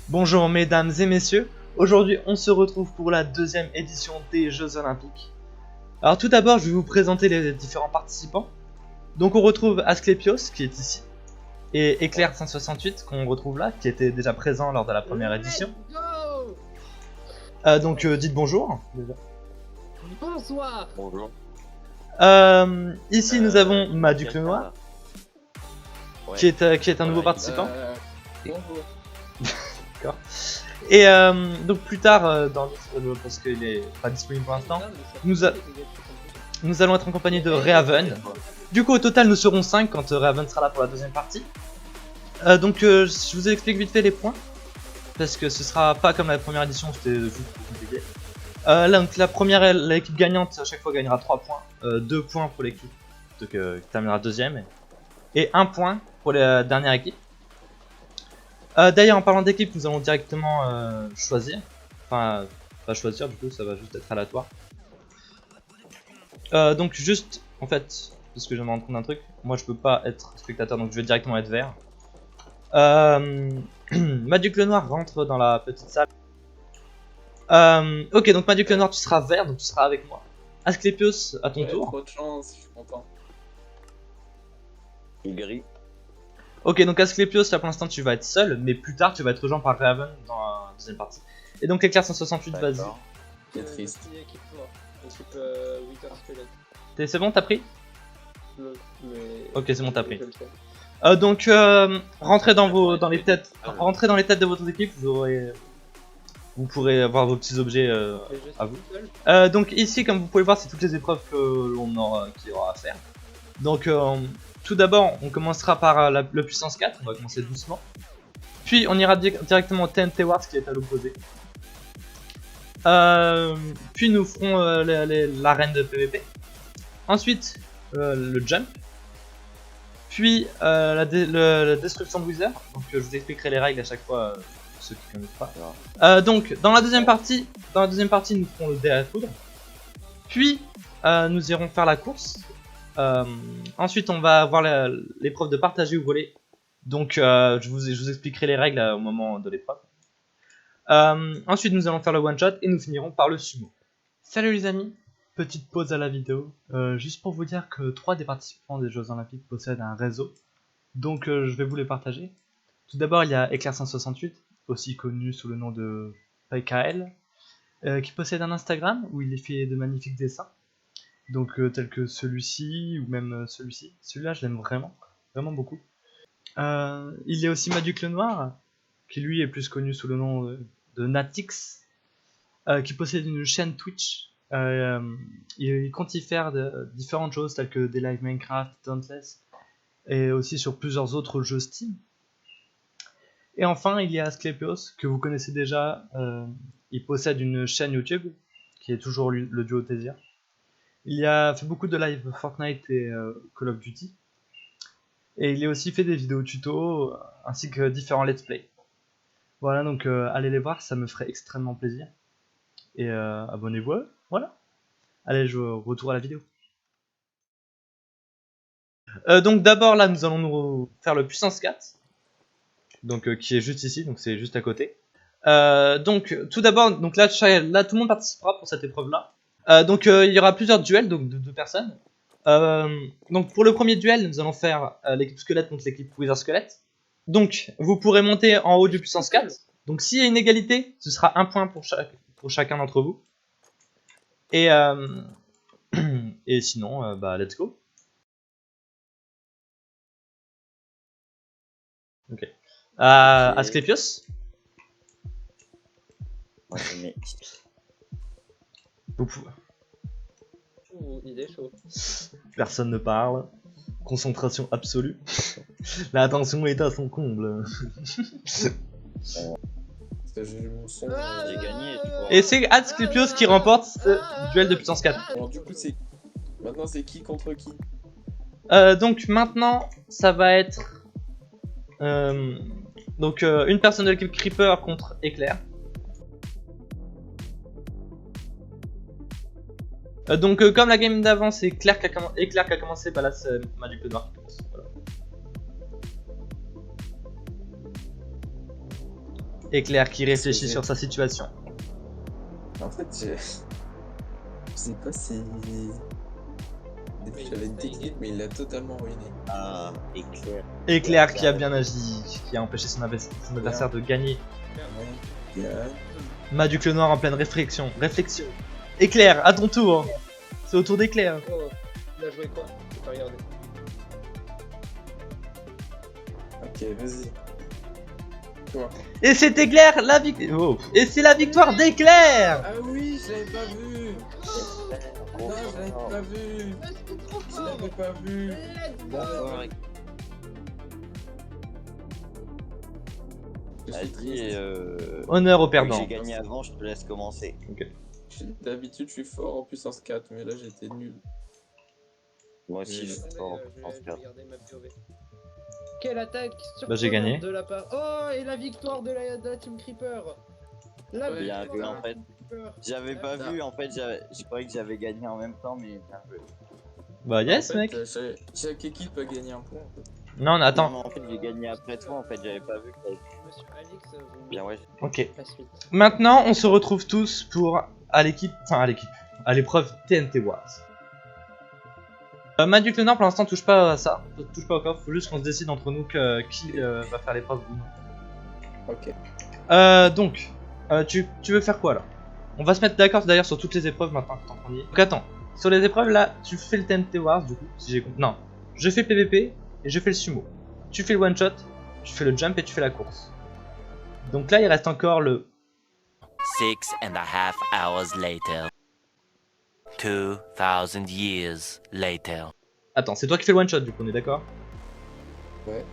Bonjour mesdames et messieurs, aujourd'hui on se retrouve pour la deuxième édition des Jeux Olympiques. Alors tout d'abord je vais vous présenter les différents participants. Donc on retrouve Asclepios qui est ici, et Éclair 168 qu'on retrouve là, qui était déjà présent lors de la première édition. Dites bonjour. Déjà. Bonsoir. Bonjour. Ici nous avons Maduc le Noir, Ouais. qui est un nouveau participant. Bonjour. D'accord. Et donc plus tard, parce qu'il est pas disponible pour l'instant, nous allons être en compagnie de Rehaven. Du coup au total nous serons 5 quand Rehaven sera là pour la deuxième partie. Je vous explique vite fait les points, parce que ce sera pas comme la première édition, c'était juste compliqué. Donc l'équipe gagnante à chaque fois gagnera 3 points, 2 points pour l'équipe qui terminera deuxième, et 1 point pour la dernière équipe. D'ailleurs en parlant d'équipe, nous allons directement choisir, enfin pas choisir du coup, ça va juste être aléatoire. Donc juste en fait, parce que je viens de me rendre compte d'un truc, moi je peux pas être spectateur donc je vais directement être vert. Maduc le Noir rentre dans la petite salle. Ok, donc Maduc le Noir tu seras vert, donc tu seras avec moi. Asclepios à ton tour. Trop de chance, je suis content. Gris. Ok, donc Asclepios là pour l'instant tu vas être seul, mais plus tard tu vas être rejoint par Rehaven dans la deuxième partie. Et donc Éclair 168, vas-y. C'est triste. Équipe Wither Squelette. C'est bon, t'as pris? Mais... Ok, c'est bon, t'as pris. Je le sais. Rentrez dans les têtes de votre équipe, vous pourrez avoir vos petits objets Mais je suis à vous. tout seul. Donc ici, comme vous pouvez voir, c'est toutes les épreuves que l'on aura à faire. Donc tout d'abord, on commencera par le puissance 4, on va commencer doucement. Puis on ira directement au TNT Wars qui est à l'opposé. Puis nous ferons l'arène de PVP. Ensuite, le jump. Puis la destruction de Wither. Donc je vous expliquerai les règles à chaque fois pour ceux qui ne connaissent pas. Donc dans la deuxième partie, nous ferons le dé à foudre. Puis nous irons faire la course. Ensuite on va avoir l'épreuve de partager ou voler. Donc je vous expliquerai les règles au moment de l'épreuve. Ensuite nous allons faire le one shot et nous finirons par le sumo. Salut les amis, petite pause à la vidéo, juste pour vous dire que 3 des participants des Jeux Olympiques possèdent un réseau, donc je vais vous les partager. Tout d'abord il y a Éclair 168, aussi connu sous le nom de PKL, qui possède un Instagram où il fait de magnifiques dessins, donc tels que celui-ci ou même celui-ci. Celui-là je l'aime vraiment beaucoup. Il y a aussi Maduc le Noir, qui lui est plus connu sous le nom de Natix, qui possède une chaîne Twitch. Il compte y faire différentes choses telles que des live Minecraft, Dauntless, et aussi sur plusieurs autres jeux Steam. Et enfin il y a Asclepios que vous connaissez déjà, il possède une chaîne YouTube qui est toujours le duo Tésia. Il a fait beaucoup de live Fortnite et Call of Duty, et il a aussi fait des vidéos tuto ainsi que différents let's play. Voilà, donc allez les voir, ça me ferait extrêmement plaisir. Et abonnez-vous à eux, voilà. Allez, je retourne à la vidéo. Donc d'abord là, nous allons nous faire le puissance 4. Donc qui est juste ici, donc c'est juste à côté. Donc tout d'abord, donc là tout le monde participera pour cette épreuve là. Il y aura plusieurs duels, donc de 2 personnes. Donc pour le premier duel, nous allons faire l'équipe squelette contre l'équipe Wither Squelette. Donc vous pourrez monter en haut du puissance 4. Donc s'il y a une égalité, ce sera 1 point pour chacun d'entre vous. Et sinon, let's go. Ok. Asclepios. Moi, je mets... Vous pouvez... Il est chaud. Personne ne parle. Concentration absolue. L'attention est à son comble. J'ai gagné, tu vois. Et c'est Asclepios qui remporte ce duel de puissance 4. Alors du coup c'est... Maintenant c'est qui contre qui? Donc maintenant ça va être une personne de l'équipe Creeper contre Éclair. Comme la game d'avant c'est Éclair qui a commencé, bah là c'est Maduc le Noir qui commence. Voilà. Éclair qui réfléchit C'est- sur sa situation. En fait, je sais pas si. J'avais une technique, mais il l'a totalement ruiné. Ah, éclair. Éclair qui a bien agi, qui a empêché son adversaire de gagner. Ouais, gars. Maduc le Noir en pleine réflexion. Éclair, à ton tour. C'est au tour d'Éclair. Oh, il a joué quoi? J'ai pas regardé. Ok, vas-y. Toi. Et c'est Éclair la victoire. Oh. Et c'est la victoire d'Éclair. Ah oui, je l'avais pas vu. Non, je l'avais pas vu. Je l'avais pas vu. D'accord. Je suis Vas-y, triste. Honneur au vu que perdant. j'ai gagné avant, je te laisse commencer. D'habitude, je suis fort en puissance 4, mais là, j'étais nul. Moi aussi, je suis fort Je en vais faire. regarder ma POV. Quelle attaque Bah, j'ai gagné. de la part. Oh, et la victoire de la Team Creeper. La Ouais, bien victoire vu, de en la fait. Team Creeper. J'avais pas Ah. vu, en fait, je croyais que j'avais gagné en même temps, mais bien joué. Bah yes En fait, mec. chaque équipe a gagné un point. En fait. Non, Non, attends. mais en fait, j'ai gagné après toi, en fait, j'avais pas vu que Monsieur Alex, vous bien, ouais. Ok. la suite. Maintenant, on se retrouve tous pour à l'épreuve TNT Wars. Maduc le Nord pour l'instant touche pas à ça, touche pas au coffre, faut juste qu'on se décide entre nous qui va faire l'épreuve ou non. Ok. Donc, tu veux faire quoi là? On va se mettre d'accord d'ailleurs sur toutes les épreuves maintenant que t'en premier. Donc attends, sur les épreuves là, tu fais le TNT Wars du coup, si j'ai compris. Non, je fais PVP et je fais le sumo. Tu fais le one shot, tu fais le jump et tu fais la course. Donc là, il reste encore le 6.5 hours later. 2000 years later. Attends, c'est toi qui fais le one shot du coup, on est d'accord? Ouais.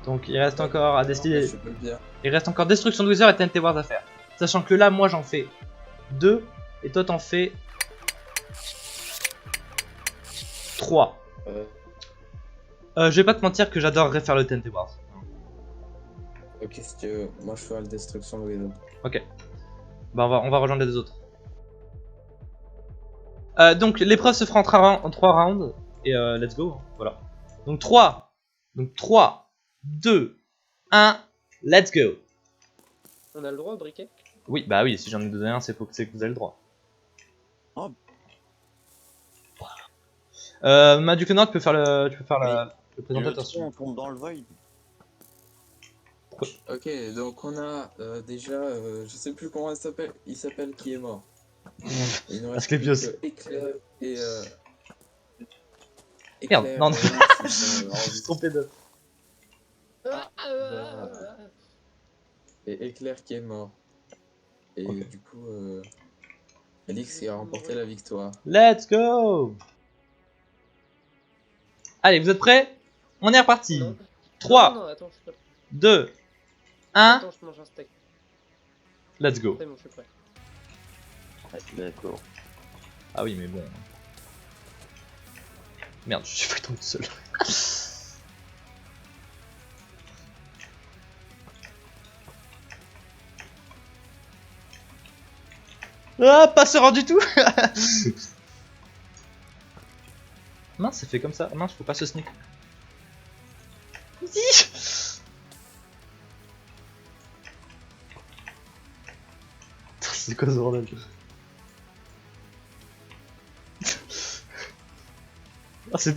Donc il reste encore à décider. Je peux le dire. Il reste encore Destruction de Wither et TNT Wars à faire. Sachant que là, moi j'en fais 2 et toi t'en fais 3. Je vais pas te mentir que j'adorerais faire le TNT Wars. Ok, si tu veux. Moi, je ferai la destruction de Widow. Ok. Bah on va rejoindre les deux autres. Donc l'épreuve se fera en 3 rounds. Et let's go. Voilà. Donc 3. Donc 3, 2, 1, let's go. On a le droit au briquet? Oui, bah oui, si j'en ai donné un, c'est que vous avez le droit. Oh. Maduc Nord, tu peux faire le présentateur. On tombe dans le void. Ok, donc on a déjà. Je sais plus comment il s'appelle qui est mort. Il nous reste Asclepios. plus que Éclair et. Merde, Éclair non, non. et Alix, Je me suis trompé de. et Éclair qui est mort. Et Ok. du coup, Alix qui a remporté la victoire. Let's go. Allez, vous êtes prêts? On est reparti. Non. 3, Non, attends, je suis pas. 2, 1, Attends, je mange un steak. let's go. C'est bon, je suis prêt. Ouais, d'accord. Ah oui, mais bon. Merde, je suis fait tomber tout seul. Ah, pas serein du tout. Mince, c'est fait comme ça. Mince, faut pas se sneak. C'est quoi ce bordel? Ah, c'est...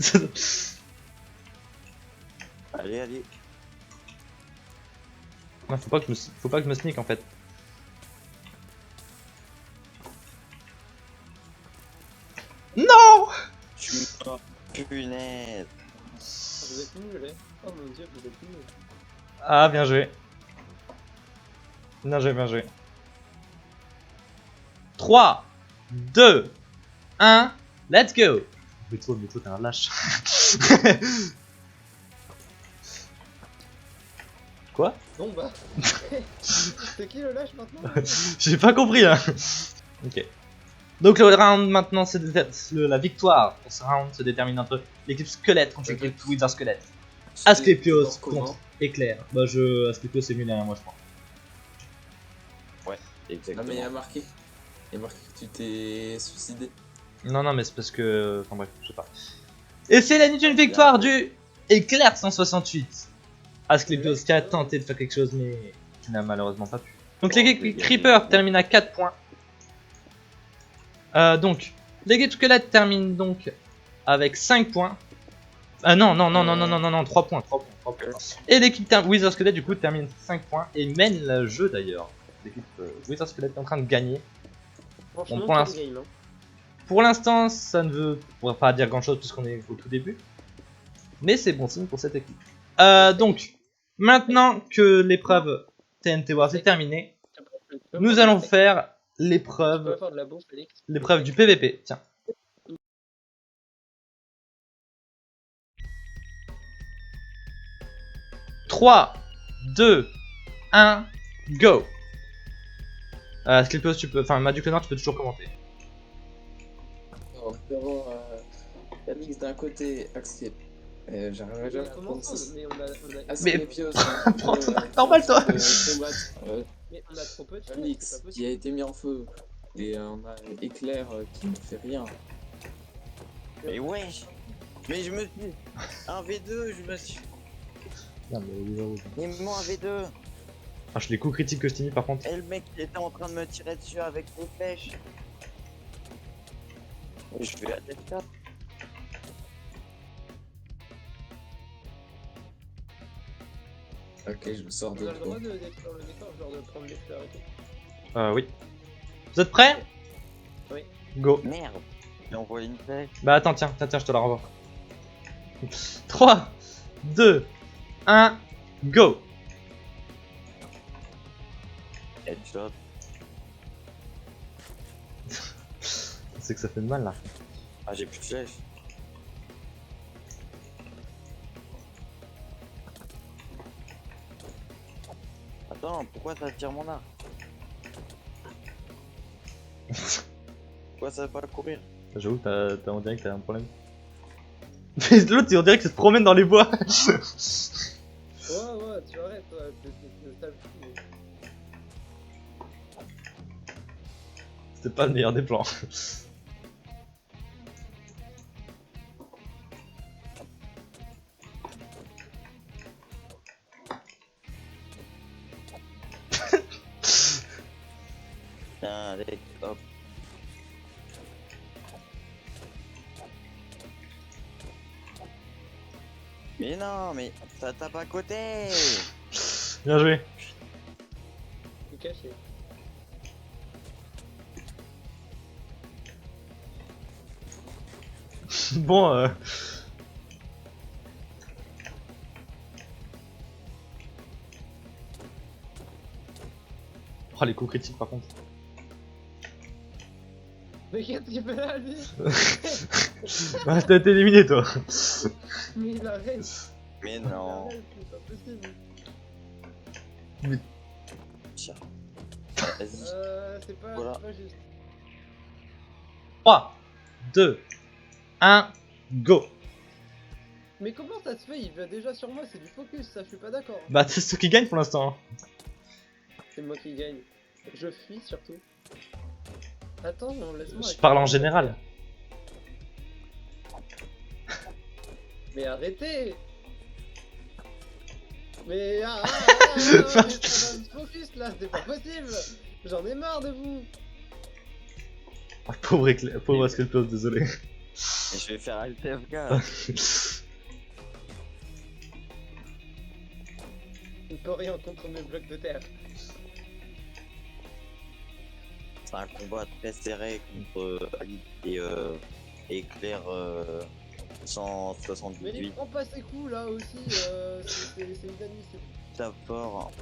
Allez, allez. Non, faut pas que je me sneak en fait. Non. Tu m'as punaise. Vous êtes nuls, hein? Oh mon dieu, vous êtes nuls. Ah, bien joué. Bien joué, bien joué. 3, 2, 1, let's go. Mais toi, t'es un lâche. Quoi? Bon bah. C'est qui le lâche maintenant? J'ai pas compris hein. Ok. Donc le round maintenant, la victoire pour ce round se détermine entre l'équipe squelette contre l'équipe Wither squelette. Asclepios contre Éclair. Bah Asclepios c'est mieux derrière moi je crois. Ouais, Non, exactement. mais il y a marqué. Il y a marqué que tu t'es suicidé. Non mais c'est parce que... Enfin bref, je sais pas. Et c'est la une victoire du Éclair 168. Asclepios qui a tenté de faire quelque chose mais qui n'a malheureusement pas pu. Donc l'équipe Creeper termine à 4 points. Donc, l'équipe Squelette termine donc avec 5 points. Non, 3 points. Et l'équipe Wither Squelette du coup termine 5 points et mène le jeu d'ailleurs. L'équipe Wither Squelette est en train de gagner. Franchement, Bon, pour l'instant, ça ne veut pas dire grand chose puisqu'on est au tout début. Mais c'est bon signe pour cette équipe. Donc, maintenant que l'épreuve TNT Wars est terminée, nous allons faire l'épreuve du PVP. Tiens. Trois, 2, 1, go. Skilpos, tu peux, enfin Maduclenor, tu peux toujours commenter. Alors, d'abord, Alix d'un côté, Axel. J'arriverai jamais à prononcer. Asclepios, Prends ton arc normal, toi. Mais on a trop peu de choses, Alix, c'est pas qui a été mis en feu. Et on a Éclair qui ne fait rien. Mais wesh. Mais je me suis... Un V2, je me suis... Mais moi un V2. Ah, je les coups critiques que je t'ai mis par contre. Et le mec il était en train de me tirer dessus avec des flèches. Et je fais la tête 4. Ok, je me sors On de a le droit trop. de détruire le décor, genre de prendre les fleurs et tout. Oui. Vous êtes prêts? Oui. Go. Merde. Il a envoyé une flèche. Bah attends, tiens, je te la renvoie. 3, 2, 1, go. Headshot. C'est que ça fait mal là. Ah j'ai plus de flèches. Attends, pourquoi ça tire mon arc? Pourquoi ça va pas courir? J'avoue, on dirait que t'as un problème. Mais l'autre, on dirait que ça se promène dans les bois. Ouais, tu arrêtes, toi, c'est ça le fou. C'était pas le meilleur des plans. Allez, hop. Mais non, mais ça tape à côté. Bien joué. C'est caché. Bon, Oh, les coups critiques par contre. Mais qu'est-ce qu'il fait là, lui? Bah, t'as été éliminé toi. Mais il arrête. Mais Il non. arrête, c'est pas possible. Tiens. Vas-y. C'est pas, Voilà. c'est pas juste. 3, 2, 1, go. Mais comment ça se fait? Il va déjà sur moi, c'est du focus, ça, je suis pas d'accord. Bah, c'est ceux qui gagnent pour l'instant. Hein. C'est moi qui gagne. Je fuis surtout. Attends, non, laisse-moi. Je parle en général. Mais arrêtez! Mais mais ça va me focus là, c'est pas possible! J'en ai marre de vous! Ah, pauvre Skilpos, désolé. Et je vais faire Alt FK. Il peut rien contre mes blocs de terre. C'est un combat très serré contre Ali et Éclair Mais il 178. prend pas ses coups là aussi, c'est inadmissible. Tape fort.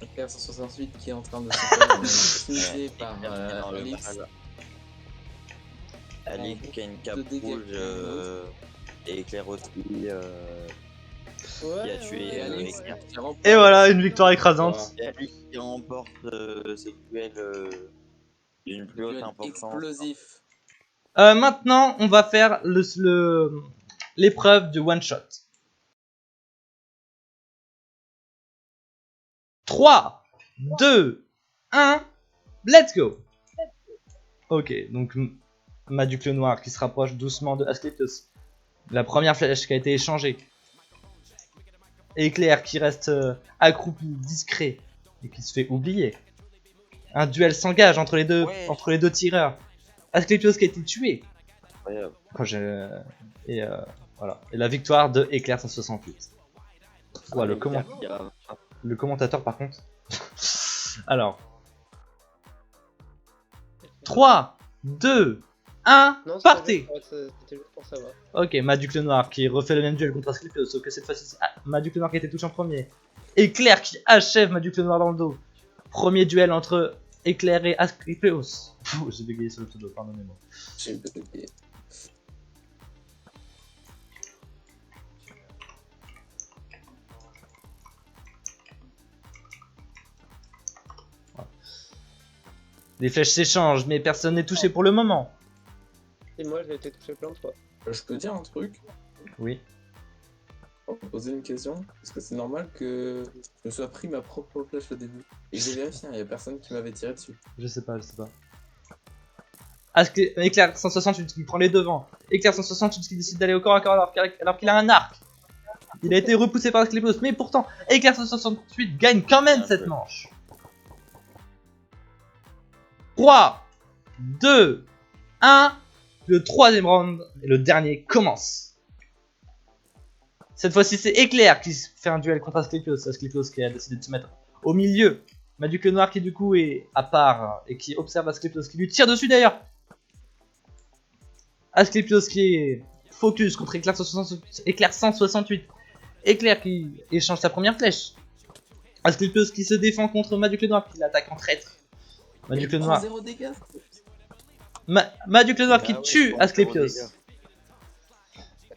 Éclair 168 qui est en train de se faire sniper par Dans le Alix. mal. Ali qui a une cape de dégâts. rouge et Éclair aussi Ouais, qui a tué Et Alix Éclair. qui remporte. Et voilà, une victoire écrasante. Et Ali qui remporte ce duel d'une plus haute Duel importance. explosif. Maintenant, on va faire l'épreuve du one shot. 3, 2, 1, let's go. Ok, donc Maduc le Noir qui se rapproche doucement de Asclepios. La première flèche qui a été échangée. Éclair qui reste accroupi, discret, et qui se fait oublier. Un duel s'engage entre les Ouais. deux tireurs. Asclepios qui a été tué. Incroyable. Et voilà. Et la victoire de Éclair 168. Ouais, le commentateur par contre. Alors. 3, 2, 1, Non, partez. c'était juste pour savoir. Ok, Maduc le Noir qui refait le même duel contre Asclepios, sauf que cette fois-ci c'est Maduc le Noir qui a été touché en premier. Éclair qui achève Maduc le Noir dans le dos. Premier duel entre Éclair et Asclepios. J'ai bégayé sur le pseudo, pardonnez-moi. J'ai bugué. Les flèches s'échangent, mais personne n'est touché pour le moment. Et moi, j'ai été touché plein de fois. Je peux dire un truc? Oui. Poser une question? Est-ce que c'est normal que je me sois pris ma propre flèche au début? Et j'ai vérifié, il y a personne qui m'avait tiré dessus. Je sais pas. Éclair 168 qui prend les devants. Éclair 168 qui décide d'aller au corps à corps alors qu'il a un arc. Il a été repoussé par Asclepios, mais pourtant Éclair 168 gagne quand même cette manche. 3, 2, 1. Le troisième round et le dernier commence. Cette fois-ci, c'est Éclair qui fait un duel contre Asclepios. Asclepios qui a décidé de se mettre au milieu. Maduc le Noir qui du coup est à part et qui observe Asclepios qui lui tire dessus d'ailleurs. Asclepios qui est focus contre Éclair 168. Éclair qui échange sa première flèche. Asclepios qui se défend contre Maduc le Noir qui l'attaque en traître. Maduc le Noir. 0 dégâts. Maduc le Noir qui Ah ouais, tue je pense Asclepios. que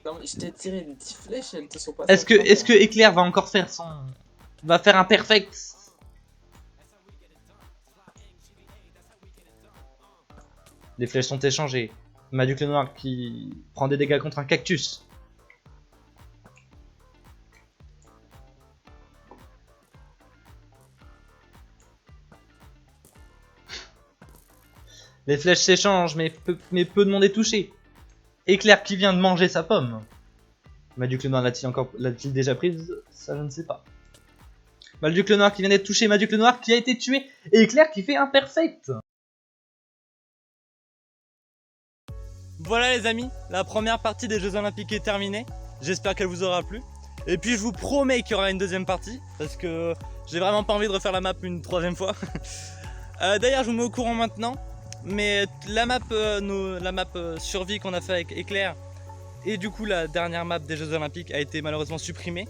Non, mais je t'ai tiré une petite flèche, elles te sont pas. Est-ce que Éclair va encore faire va faire un perfect? Les flèches sont échangées. Maduc le Noir qui prend des dégâts contre un cactus. Les flèches s'échangent, mais peu de monde est touché. Éclair qui vient de manger sa pomme. Maduc le Noir l'a-t-il déjà prise? Ça je ne sais pas. Maduc le Noir qui vient d'être touché, Maduc le Noir qui a été tué, et Éclair qui fait un perfect. Voilà les amis, la première partie des Jeux Olympiques est terminée. J'espère qu'elle vous aura plu. Et puis je vous promets qu'il y aura une deuxième partie, parce que j'ai vraiment pas envie de refaire la map une troisième fois. D'ailleurs je vous mets au courant maintenant, mais la map survie qu'on a fait avec Éclair, et du coup la dernière map des Jeux Olympiques a été malheureusement supprimée.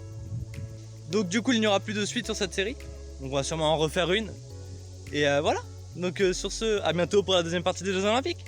Donc du coup il n'y aura plus de suite sur cette série, donc on va sûrement en refaire une. Et voilà, donc sur ce, à bientôt pour la deuxième partie des Jeux Olympiques.